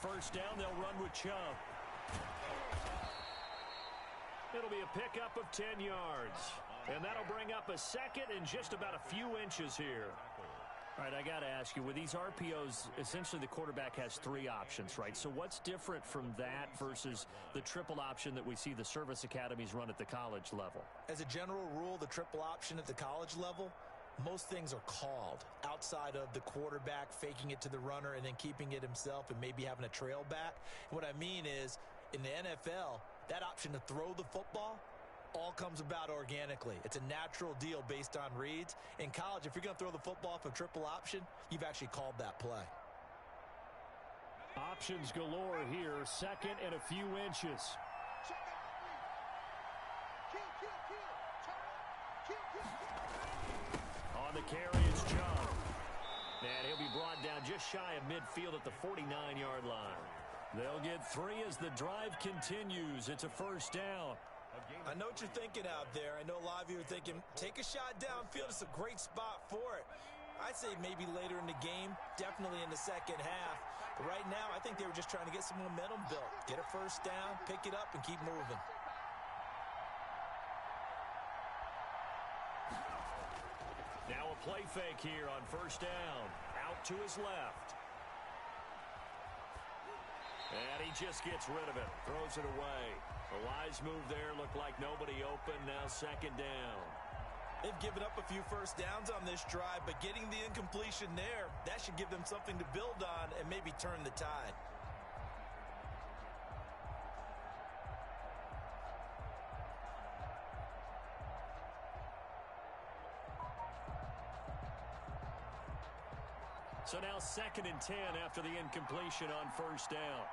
first down, they'll run with Chubb. It'll be a pickup of 10 yards. And that'll bring up a second and just about a few inches here. All right, I got to ask you, with these RPOs, essentially the quarterback has 3 options, right? So what's different from that versus the triple option that we see the service academies run at the college level? As a general rule, the triple option at the college level, most things are called outside of the quarterback faking it to the runner and then keeping it himself and maybe having a trail back. What I mean is, in the NFL, that option to throw the football all comes about organically. It's a natural deal based on reads. In college, if you're going to throw the football off a triple option, you've actually called that play. Options galore here, second and a few inches. On the carry is Chubb. And he'll be brought down just shy of midfield at the 49-yard line. They'll get 3 as the drive continues. It's a first down. I know what you're thinking out there. I know a lot of you are thinking, take a shot downfield. It's a great spot for it. I'd say maybe later in the game, definitely in the second half. But right now, I think they were just trying to get some momentum built. Get a first down, pick it up, and keep moving. Now a play fake here on first down. Out to his left. And he just gets rid of it. Throws it away. A wise move there. Looked like nobody open. Now second down. They've given up a few first downs on this drive, but getting the incompletion there, that should give them something to build on and maybe turn the tide. So now second and 10 after the incompletion on first down.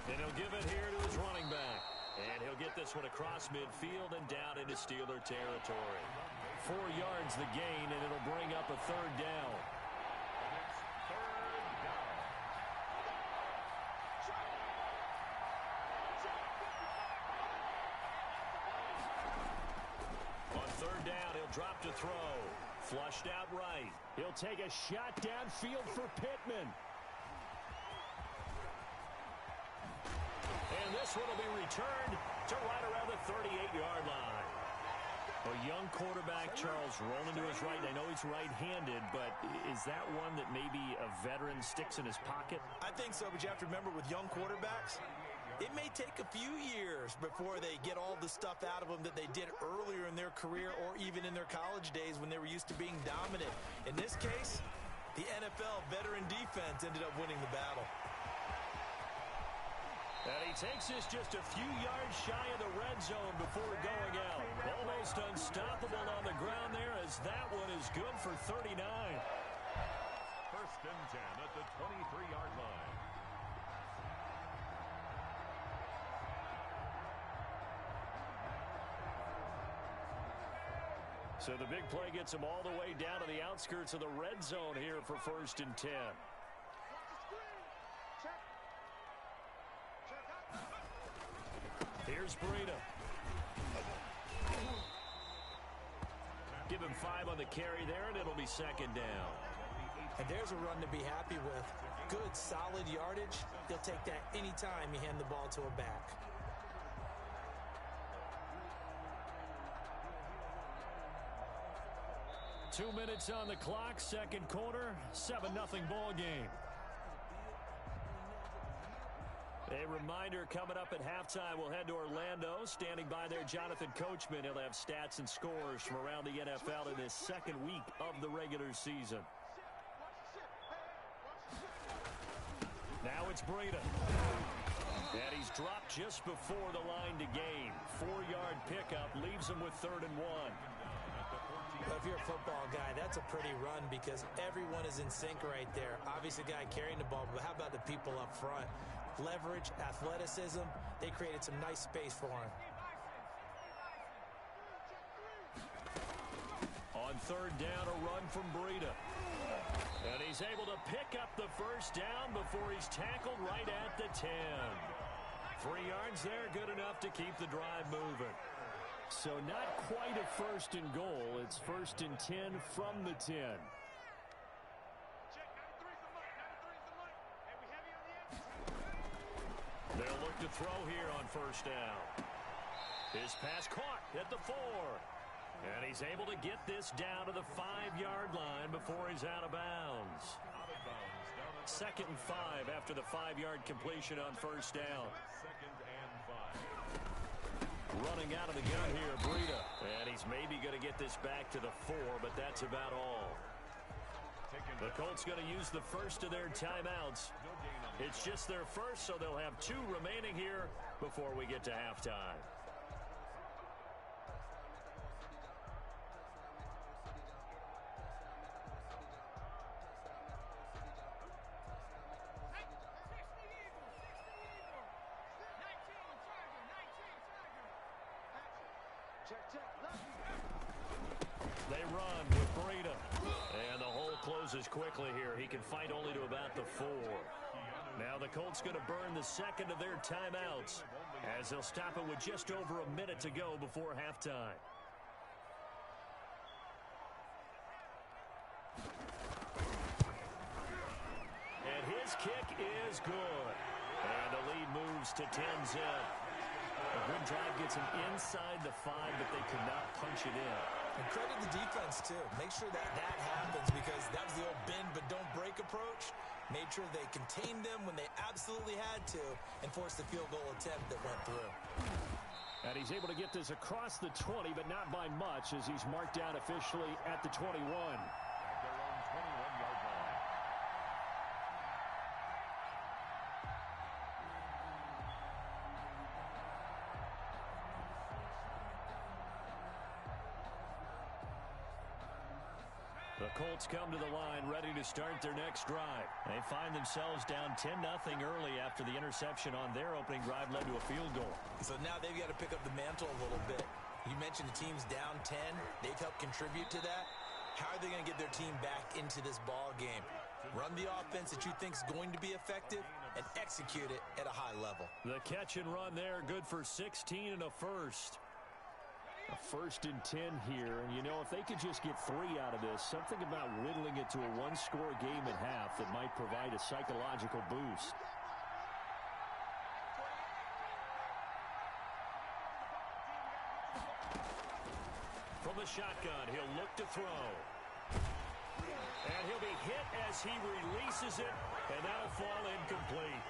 And he'll give it here to his running back. And he'll get this one across midfield and down into Steeler territory. 4 yards the gain, and it'll bring up a third down. On third down, he'll drop to throw. Flushed out right. He'll take a shot downfield for Pittman. And this one will be returned to right around the 38-yard line. A young quarterback, Charles, rolling to his right. I know he's right-handed, but is that one that maybe a veteran sticks in his pocket? I think so, but you have to remember with young quarterbacks, it may take a few years before they get all the stuff out of them that they did earlier in their career or even in their college days when they were used to being dominant. In this case, the NFL veteran defense ended up winning the battle. And he takes this just a few yards shy of the red zone before going out. Almost unstoppable on the ground there as that one is good for 39. First and 10 at the 23-yard line. So the big play gets him all the way down to the outskirts of the red zone here for first and 10. Here's Breida. Give him 5 on the carry there, and it'll be second down. And there's a run to be happy with. Good, solid yardage. He'll take that anytime you hand the ball to a back. Two minutes on the clock, second quarter, 7-0 ball game. A reminder coming up at halftime, we'll head to Orlando. Standing by there, Jonathan Coachman. He'll have stats and scores from around the NFL in his second week of the regular season. Now it's Breida. And he's dropped just before the line to gain. 4-yard pickup leaves him with 3rd and 1. Well, if you're a football guy, that's a pretty run because everyone is in sync right there. Obviously, the guy carrying the ball, but how about the people up front? Leverage, athleticism, they created some nice space for him. On third down, a run from Breida. And he's able to pick up the first down before he's tackled right at the 10. 3 yards there, good enough to keep the drive moving. So not quite a first and goal. It's first and 10 from the 10. look to throw here on first down. His pass caught at the 4. And he's able to get this down to the 5-yard line before he's out of bounds. 2nd and 5 after the 5-yard completion on first down. 2nd and 5. Running out of the gun here, Breida. And he's maybe going to get this back to the 4, but that's about all. The Colts going to use the first of their timeouts. It's just their first, so they'll have 2 remaining here before we get to halftime. They run with Breida. And the hole closes quickly here. He can fight only to about the 4. Now the Colts going to burn the second of their timeouts as they'll stop it with just over a minute to go before halftime. And his kick is good. And the lead moves to 10-zip. A good drive gets him inside the 5, but they could not punch it in. And credit the defense, too. Make sure that happens because that was the old bend but don't break approach. Made sure they contained them when they absolutely had to and forced the field goal attempt that went through. And he's able to get this across the 20, but not by much as he's marked down officially at the 21. At their own 21-yard line. The Colts come to the line ready to start their next drive. They find themselves down 10-0 early after the interception on their opening drive led to a field goal. So now they've got to pick up the mantle a little bit. You mentioned the team's down 10. They've helped contribute to that. How are they going to get their team back into this ball game? Run the offense that you think is going to be effective and execute it at a high level. The catch and run there, good for 16 and a first. A 1st and 10 here, and you know, if they could just get 3 out of this, something about whittling it to a 1-score game at half that might provide a psychological boost. From the shotgun, he'll look to throw. And he'll be hit as he releases it, and that'll fall incomplete.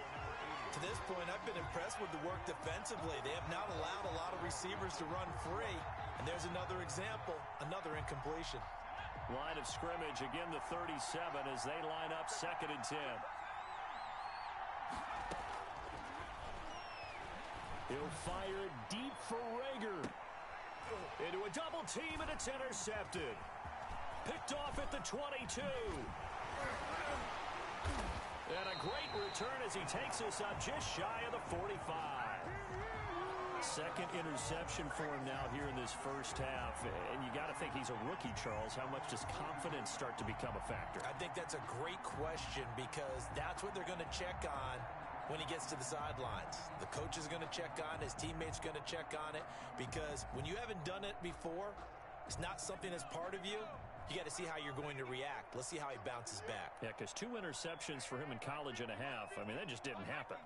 To this point, I've been impressed with the work defensively. They have not allowed a lot of receivers to run free. And there's another example, another incompletion. Line of scrimmage, again the 37 as they line up 2nd and 10. He'll fire it deep for Reagor. Into a double team, and it's intercepted. Picked off at the 22. And a great return as he takes us up just shy of the 45. 2nd interception for him now here in this first half. And you got to think he's a rookie, Charles. How much does confidence start to become a factor? I think that's a great question because that's what they're going to check on when he gets to the sidelines. The coach is going to check on, his teammates going to check on it because when you haven't done it before, it's not something that's part of you. You got to see how you're going to react. Let's see how he bounces back. Yeah, because 2 interceptions for him in college and a half. I mean, that just didn't happen.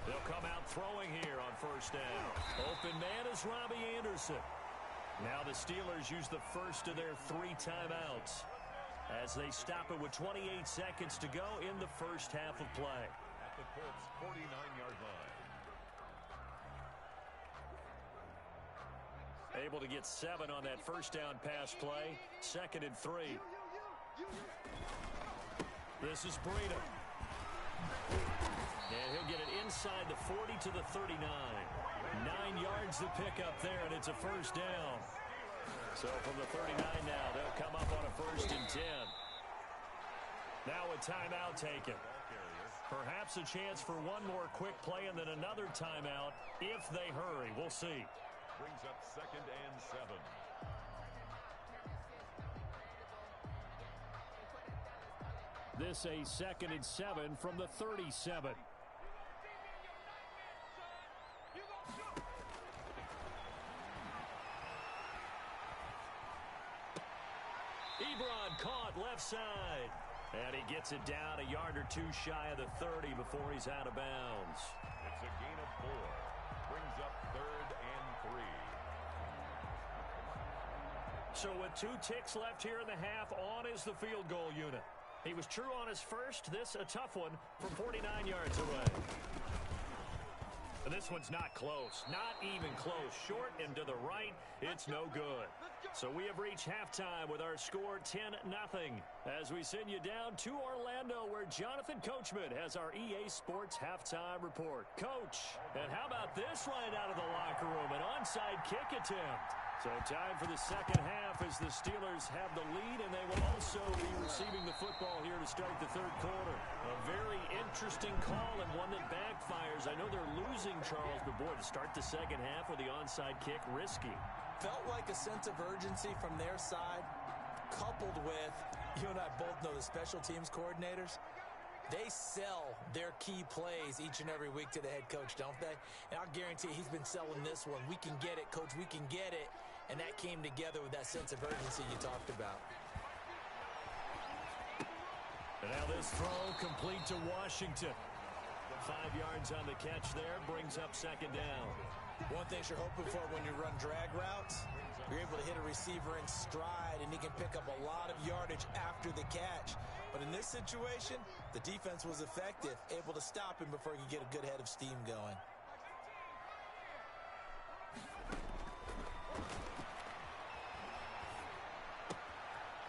They'll come out throwing here on first down. Open man is Robbie Anderson. Now the Steelers use the first of their 3 timeouts as they stop it with 28 seconds to go in the first half of play. At the Colts' 49-yard line. Able to get 7 on that first down pass play. 2nd and 3. This is Breida. And he'll get it inside the 40 to the 39. 9 yards to pick up there, and it's a first down. So from the 39 now, they'll come up on a 1st and 10. Now a timeout taken. Perhaps a chance for one more quick play and then another timeout if they hurry. We'll see. Brings up 2nd and 7. This a 2nd and 7 from the 37. Stroud left side. And he gets it down a yard or two shy of the 30 before he's out of bounds. It's a gain of 4. Brings up 3rd and 3. So with 2 ticks left here in the half, on is the field goal unit. He was true on his first. This a tough one from 49 yards away. And this one's not close. Not even close. Short and to the right. It's no good. So we have reached halftime with our score 10-0. As we send you down to Orlando, where Jonathan Coachman has our EA Sports halftime report. Coach, and how about this right out of the locker room? An onside kick attempt. So time for the second half as the Steelers have the lead, and they will also be receiving the football here to start the third quarter. A very interesting call and one that backfires. I know they're losing, Charles, but boy, to start the second half with the onside kick, risky. Felt like a sense of urgency from their side, coupled with, you and I both know the special teams coordinators. They sell their key plays each and every week to the head coach, don't they? And I'll guarantee he's been selling this one. We can get it, coach. We can get it. And that came together with that sense of urgency you talked about. And now this throw complete to Washington. 5 yards on the catch there, brings up second down. One thing you're hoping for when you run drag routes, you're able to hit a receiver in stride, and he can pick up a lot of yardage after the catch. But in this situation, the defense was effective, able to stop him before he could get a good head of steam going.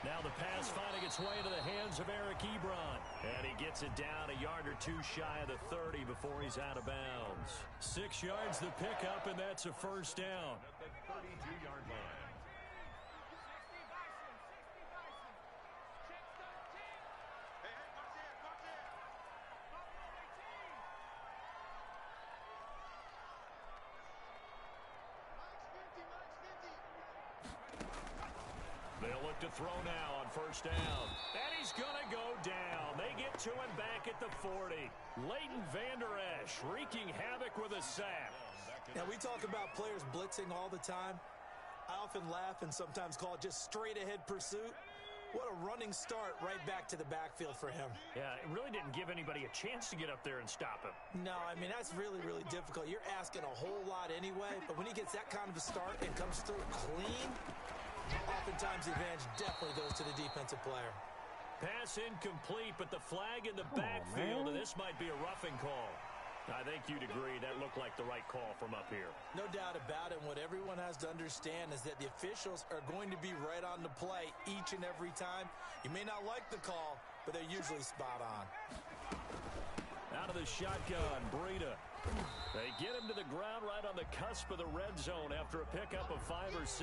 Now the pass finding its way into the hands of Eric Ebron. And he gets it down a yard or two shy of the 30 before he's out of bounds. 6 yards the pickup, and that's a first down. At the 32-yard line. They'll look to throw now on first down. And he's going to go down. They get to him back at the 40. Leighton Vander Esch wreaking havoc with a sack. Now, we talk about players blitzing all the time. I often laugh and sometimes call it just straight-ahead pursuit. What a running start right back to the backfield for him. Yeah, it really didn't give anybody a chance to get up there and stop him. No, I mean, that's really, really difficult. You're asking a whole lot anyway, but when he gets that kind of a start and comes through clean, oftentimes the advantage definitely goes to the defensive player. Pass incomplete, but the flag in the backfield, and this might be a roughing call. I think you'd agree that looked like the right call from up here. No doubt about it. What everyone has to understand is that the officials are going to be right on the play each and every time. You may not like the call, but they're usually spot on. Out of the shotgun, Breida. They get him to the ground right on the cusp of the red zone after a pickup of 5 or 6.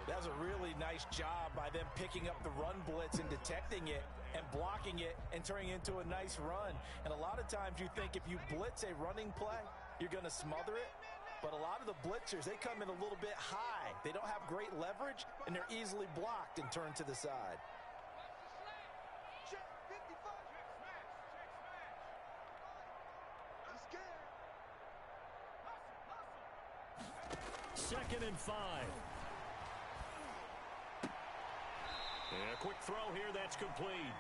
That was a really nice job by them picking up the run blitz and detecting it and blocking it and turning it into a nice run. And a lot of times you think if you blitz a running play, you're going to smother it. But a lot of the blitzers, they come in a little bit high. They don't have great leverage, and they're easily blocked and turned to the side. Second and 5. And a quick throw here, that's complete.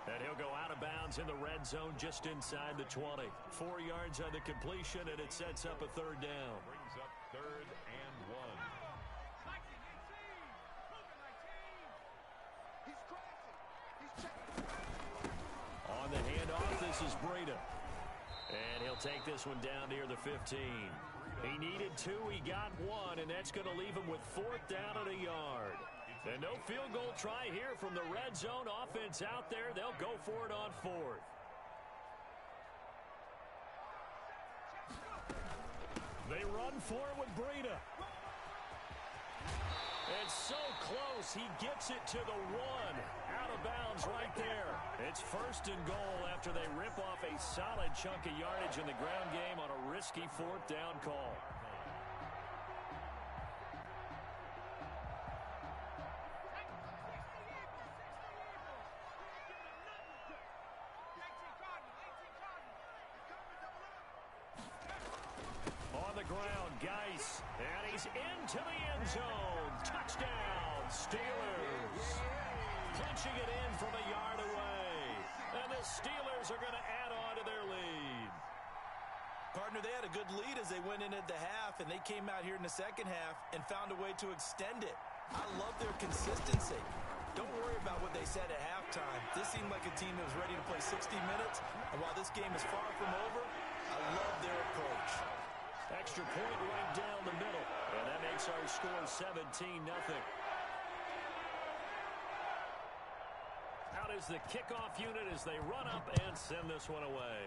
And he'll go out of bounds in the red zone just inside the 20. 4 yards on the completion, and it sets up a third down. Brings up 3rd and 1. On the handoff, this is Breida. And he'll take this one down near the 15. He needed 2, he got 1, and that's going to leave him with 4th down and a yard. And no field goal try here from the red zone. Offense out there. They'll go for it on 4th. They run for it with Breida. It's so close. He gets it to the 1. Out of bounds right there. It's 1st and goal after they rip off a solid chunk of yardage in the ground game on a risky 4th down call. Ground, Geis, and he's into the end zone. Touchdown, Steelers. punching it in from a yard away. And the Steelers are going to add on to their lead. Partner, they had a good lead as they went into the half, and they came out here in the second half and found a way to extend it. I love their consistency. Don't worry about what they said at halftime. This seemed like a team that was ready to play 60 minutes, and while this game is far from over, I love their approach. Extra point right down the middle, and that makes our score 17-0. Out is the kickoff unit as they run up and send this one away.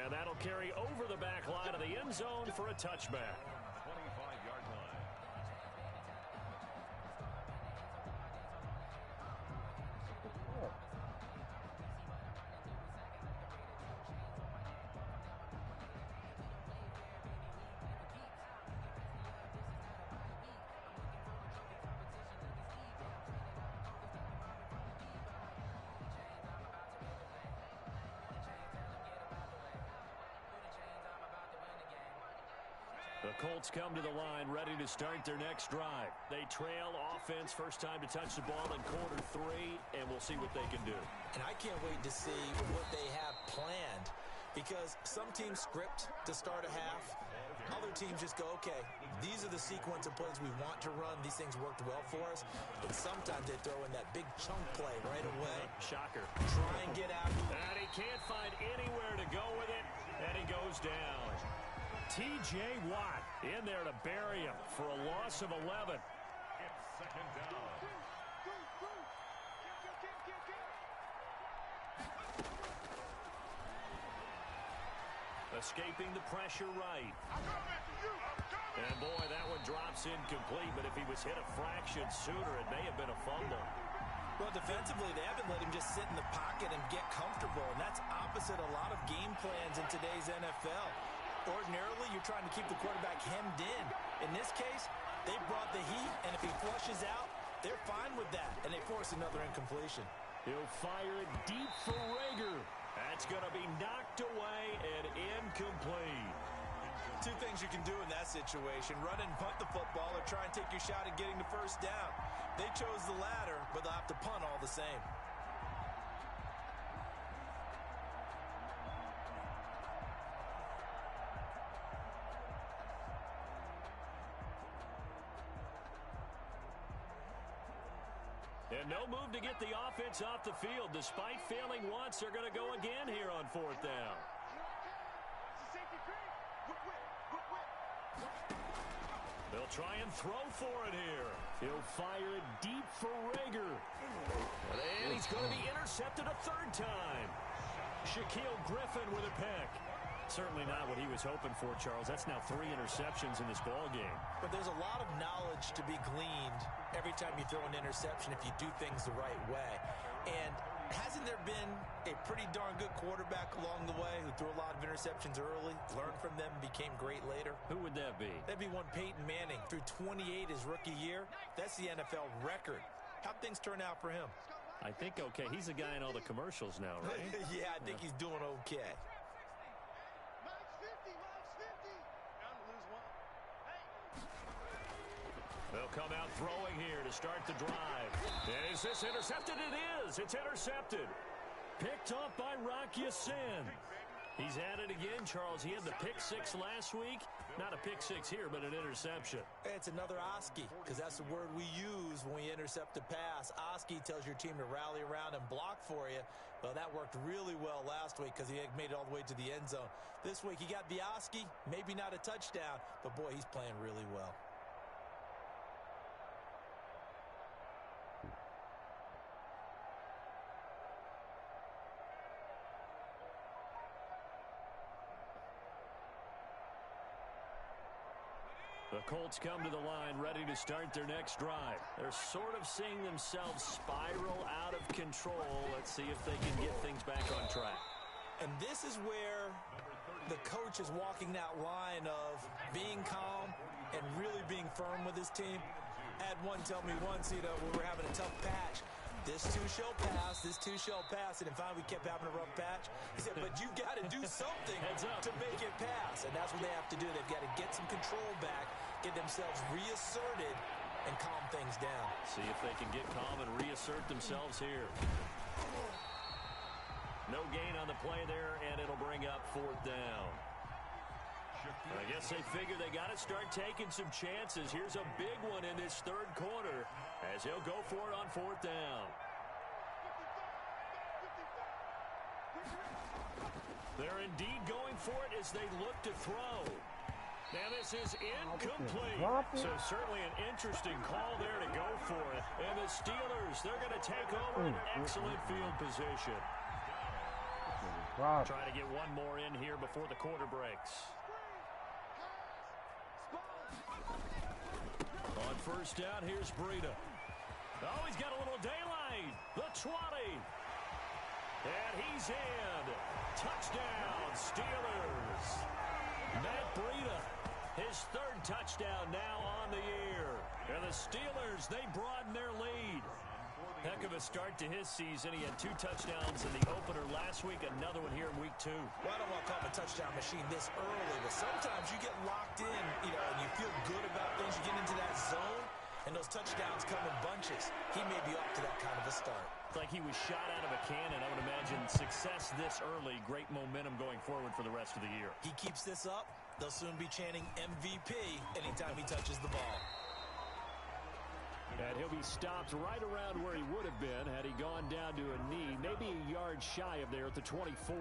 And that'll carry over the back line of the end zone for a touchback. 25-yard line. The Colts come to the line ready to start their next drive. They trail offense, first time to touch the ball in quarter 3, and we'll see what they can do. And I can't wait to see what they have planned, because some teams script to start a half. Other teams just go, okay, these are the sequence of plays we want to run. These things worked well for us. But sometimes they throw in that big chunk play right away. Shocker. Try and get out. And he can't find anywhere to go with it, and he goes down. T.J. Watt in there to bury him for a loss of 11. It's second down. Escaping the pressure right. And boy, that one drops incomplete, but if he was hit a fraction sooner, it may have been a fumble. Well, defensively, they haven't let him just sit in the pocket and get comfortable, and that's opposite a lot of game plans in today's NFL. Ordinarily, you're trying to keep the quarterback hemmed in. In this case, they brought the heat, and if he flushes out, they're fine with that, and they force another incompletion. He'll fire it deep for Rager. That's going to be knocked away and incomplete. Two things you can do in that situation: run and punt the football, or try and take your shot at getting the first down. They chose the latter, but they'll have to punt all the same. And no move to get the offense off the field. Despite failing once, they're going to go again here on 4th down. They'll try and throw for it here. He'll fire it deep for Rager. And he's going to be intercepted a 3rd time. Shaquille Griffin with a pick. Certainly not what he was hoping for, Charles. That's now 3 interceptions in this ball game. But there's a lot of knowledge to be gleaned every time you throw an interception if you do things the right way. And hasn't there been a pretty darn good quarterback along the way who threw a lot of interceptions early, learned from them, became great later? Who would that be? That'd be one Peyton Manning. Threw 28 his rookie year. That's the NFL record. How'd things turn out for him? I think okay. He's the guy in all the commercials now, right? Yeah, I think he's doing okay. They'll come out throwing here to start the drive. Is this intercepted? It is. It's intercepted. Picked off by Rock Ya-Sin. He's at it again, Charles. He had the pick 6 last week. Not a pick 6 here, but an interception. It's another Oski, because that's the word we use when we intercept a pass. Oski tells your team to rally around and block for you. Well, that worked really well last week because he made it all the way to the end zone. This week, he got the Oski, maybe not a touchdown, but boy, he's playing really well. The Colts come to the line ready to start their next drive. They're sort of seeing themselves spiral out of control. Let's see if they can get things back on track. And this is where the coach is walking that line of being calm and really being firm with his team. I had one tell me once, when we're having a tough patch, this too shall pass, this too shall pass. And finally we kept having a rough patch. He said, but you got to do something to make it pass. And that's what they have to do. They've got to get some control back, get themselves reasserted, and calm things down. See if they can get calm and reassert themselves here. No gain on the play there, and it'll bring up 4th down. I guess they figure they got to start taking some chances. Here's a big one in this 3rd quarter as he'll go for it on 4th down. They're indeed going for it as they look to throw. Now this is incomplete. So certainly an interesting call there to go for it. And the Steelers, they're going to take over in excellent field position. Try to get one more in here before the quarter breaks. On 1st down, here's Breida. Oh, he's got a little daylight. The 20. And he's in. Touchdown, Steelers. Matt Breida, his 3rd touchdown now on the year. And the Steelers, they broaden their lead. Heck of a start to his season. He had 2 touchdowns in the opener last week, another one here in week 2. Well, I don't want to call him a touchdown machine this early, but sometimes you get locked in, and you feel good about things. You get into that zone, and those touchdowns come in bunches. He may be off to that kind of a start. It's like he was shot out of a cannon. I would imagine success this early, great momentum going forward for the rest of the year. He keeps this up, they'll soon be chanting MVP anytime he touches the ball. And he'll be stopped right around where he would have been had he gone down to a knee, maybe a yard shy of there at the 24.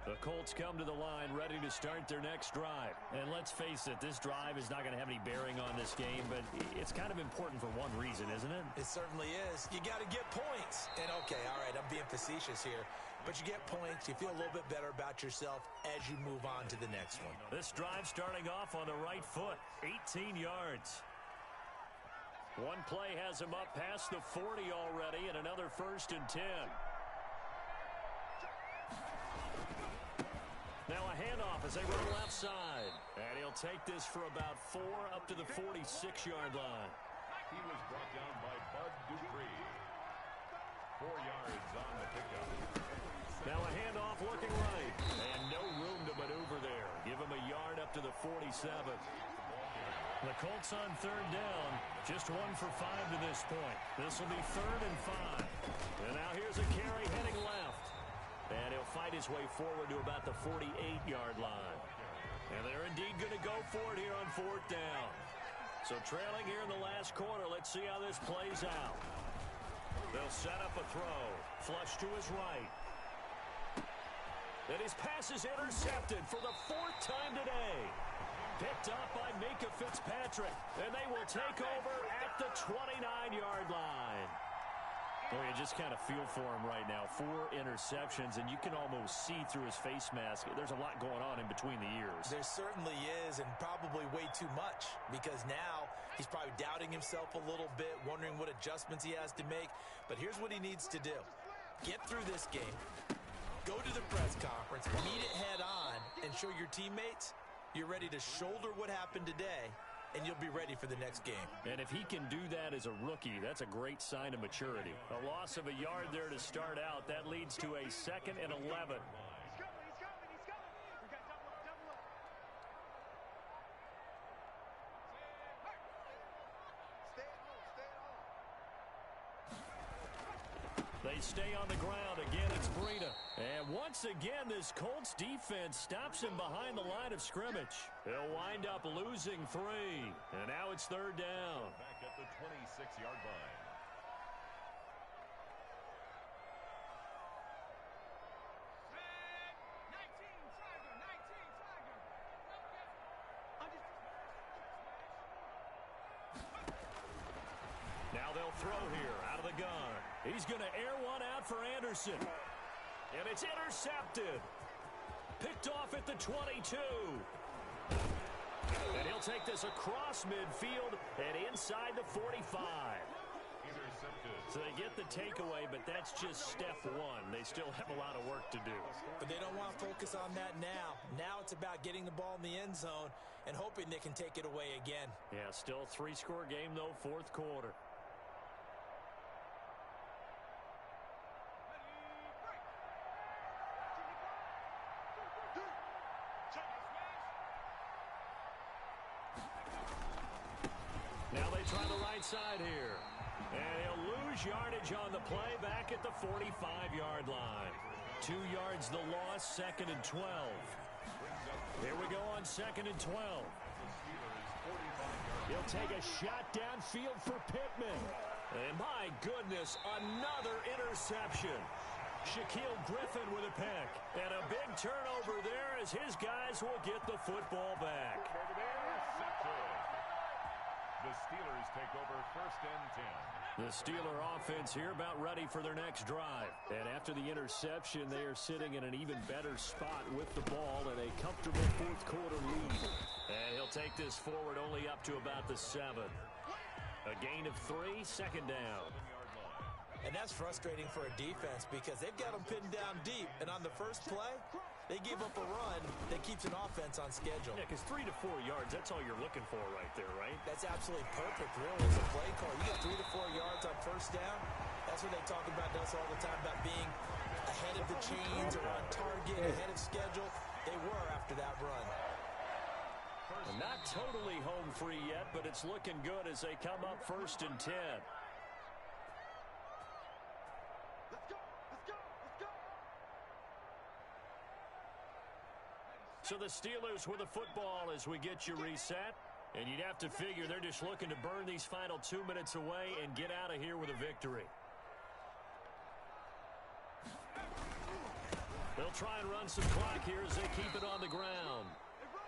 The Colts come to the line ready to start their next drive. And let's face it, this drive is not going to have any bearing on this game, but it's kind of important for one reason, isn't it? It certainly is. You got to get points. And okay, all right, I'm being facetious here, but you get points, you feel a little bit better about yourself as you move on to the next one. This drive starting off on the right foot, 18 yards. One play has him up past the 40 already, and another 1st and 10. Now a handoff as they run left side. And he'll take this for about 4 up to the 46-yard line. He was brought down by Bud Dupree. 4 yards on the pickup. Now a handoff looking right. And no room to maneuver there. Give him a yard up to the 47. The Colts on 3rd down. Just 1 for 5 to this point. This will be 3rd and 5. And now here's a carry heading left. And he'll fight his way forward to about the 48-yard line. And they're indeed going to go for it here on 4th down. So trailing here in the last quarter, let's see how this plays out. They'll set up a throw. Flush to his right. And his pass is intercepted for the 4th time today. Picked up by Minkah Fitzpatrick. And they will take over at the 29-yard line. Well, you just kind of feel for him right now. 4 interceptions, and you can almost see through his face mask. There's a lot going on in between the ears. There certainly is, and probably way too much, because now he's probably doubting himself a little bit, wondering what adjustments he has to make. But here's what he needs to do. Get through this game, go to the press conference, meet it head on, and show your teammates you're ready to shoulder what happened today, and you'll be ready for the next game. And if he can do that as a rookie, that's a great sign of maturity. A loss of a yard there to start out. That leads to a 2nd and 11. They stay on the ground. Again, it's Breida. And once again, this Colts defense stops him behind the line of scrimmage. He'll wind up losing 3. And now it's 3rd down. Back at the 26-yard line. Now they'll throw here out of the gun. He's going to air one out for Anderson. And it's intercepted. Picked off at the 22. And he'll take this across midfield and inside the 45. Intercepted. So they get the takeaway, but that's just step 1. They still have a lot of work to do. But they don't want to focus on that now. Now it's about getting the ball in the end zone and hoping they can take it away again. Yeah, still a 3-score game, though, 4th quarter. Now they try the right side here. And he'll lose yardage on the play back at the 45-yard line. 2 yards the loss, 2nd and 12. Here we go on 2nd and 12. He'll take a shot downfield for Pittman. And my goodness, another interception. Shaquill Griffin with a pick. And a big turnover there as his guys will get the football back. The Steelers take over 1st and 10. The Steeler offense here about ready for their next drive. And after the interception, they are sitting in an even better spot with the ball and a comfortable 4th quarter lead. And he'll take this forward only up to about the 7. A gain of 3, 2nd down. And that's frustrating for a defense because they've got them pinned down deep. And on the first play, they give up a run that keeps an offense on schedule. Yeah, because 3 to 4 yards, that's all you're looking for right there, right? That's absolutely perfect, really, as a play call. You get 3 to 4 yards on 1st down. That's what they talk about us all the time, about being ahead of the chains or on target, ahead of schedule. They were after that run. Not totally home free yet, but it's looking good as they come up 1st and 10. So the Steelers with the football as we get you reset. And you'd have to figure they're just looking to burn these final 2 minutes away and get out of here with a victory. They'll try and run some clock here as they keep it on the ground.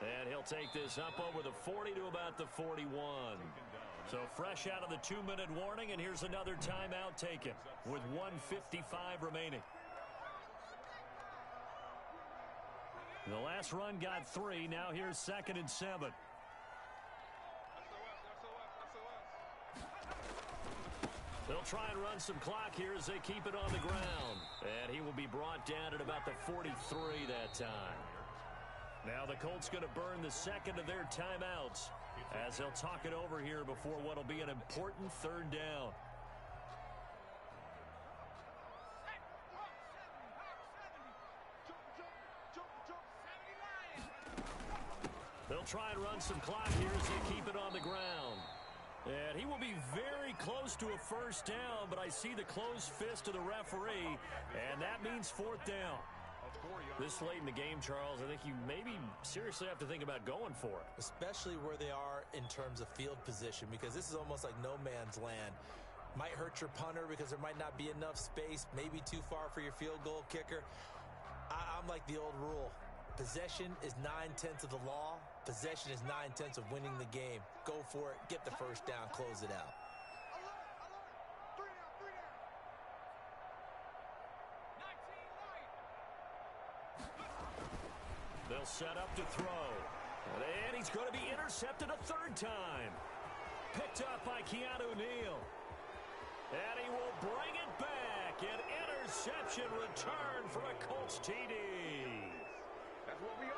And he'll take this up over the 40 to about the 41. So fresh out of the 2-minute warning, and here's another timeout taken with 1:55 remaining. The last run got 3. Now here's 2nd and 7. They'll try and run some clock here as they keep it on the ground. And he will be brought down at about the 43 that time. Now the Colts going to burn the 2nd of their timeouts as they'll talk it over here before what will be an important 3rd down. They'll try and run some clock here as they keep it on the ground. And he will be very close to a 1st down, but I see the closed fist of the referee, and that means 4th down. This late in the game, Charles, I think you maybe seriously have to think about going for it. Especially where they are in terms of field position, because this is almost like no man's land. Might hurt your punter because there might not be enough space, maybe too far for your field goal kicker. I'm like the old rule. Possession is 9/10 of the law. Possession is 9/10 of winning the game. Go for it. Get the 1st down. Close it out. They'll set up to throw. And he's going to be intercepted a 3rd time. Picked up by Keanu Neal. And he will bring it back. An interception return for a Colts TD. That's what we are.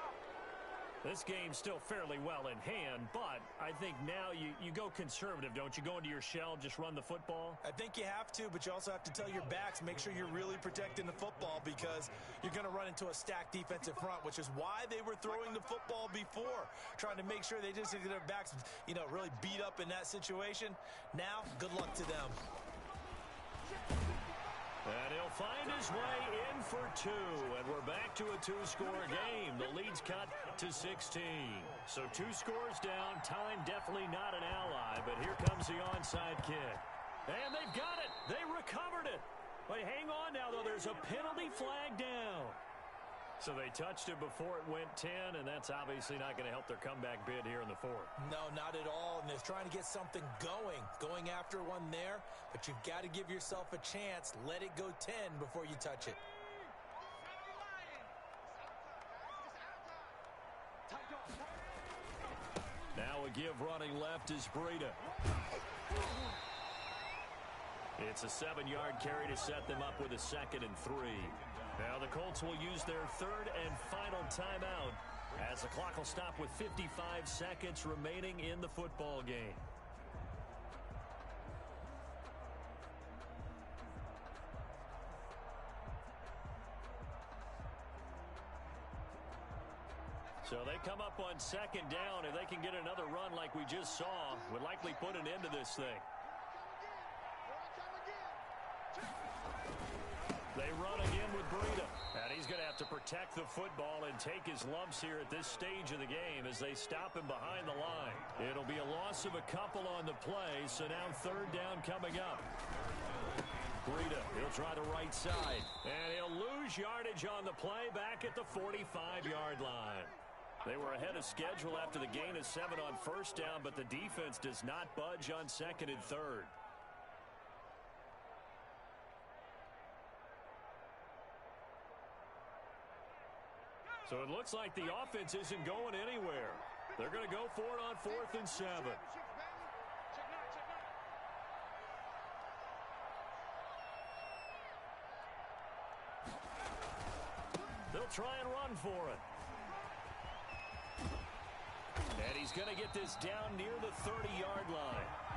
This game's still fairly well in hand, but I think now you go conservative, don't you? Go into your shell, just run the football? I think you have to, but you also have to tell your backs, make sure you're really protecting the football because you're going to run into a stacked defensive front, which is why they were throwing the football before, trying to make sure they just get their backs, really beat up in that situation. Now, good luck to them. And he'll find his way in for 2, and we're back to a 2-score game. The lead's cut to 16. So 2 scores down. Time definitely not an ally, but here comes the onside kick. And they've got it. They recovered it. But hang on now, though. There's a penalty flag down. So they touched it before it went 10, and that's obviously not going to help their comeback bid here in the 4th. No, not at all. And they're trying to get something going after one there. But you've got to give yourself a chance. Let it go 10 before you touch it. Now a give running left is Breida. It's a 7-yard carry to set them up with a 2nd and 3. Now the Colts will use their 3rd and final timeout as the clock will stop with 55 seconds remaining in the football game. So they come up on second down. If they can get another run like we just saw, would likely put an end to this thing. They run again with Breida. And he's going to have to protect the football and take his lumps here at this stage of the game as they stop him behind the line. It'll be a loss of a couple on the play, so now third down coming up. Breida, he'll try the right side. And he'll lose yardage on the play back at the 45-yard line. They were ahead of schedule after the gain of 7 on first down, but the defense does not budge on second and third. So it looks like the offense isn't going anywhere. They're going to go for it on 4th and 7. They'll try and run for it. And he's going to get this down near the 30-yard line.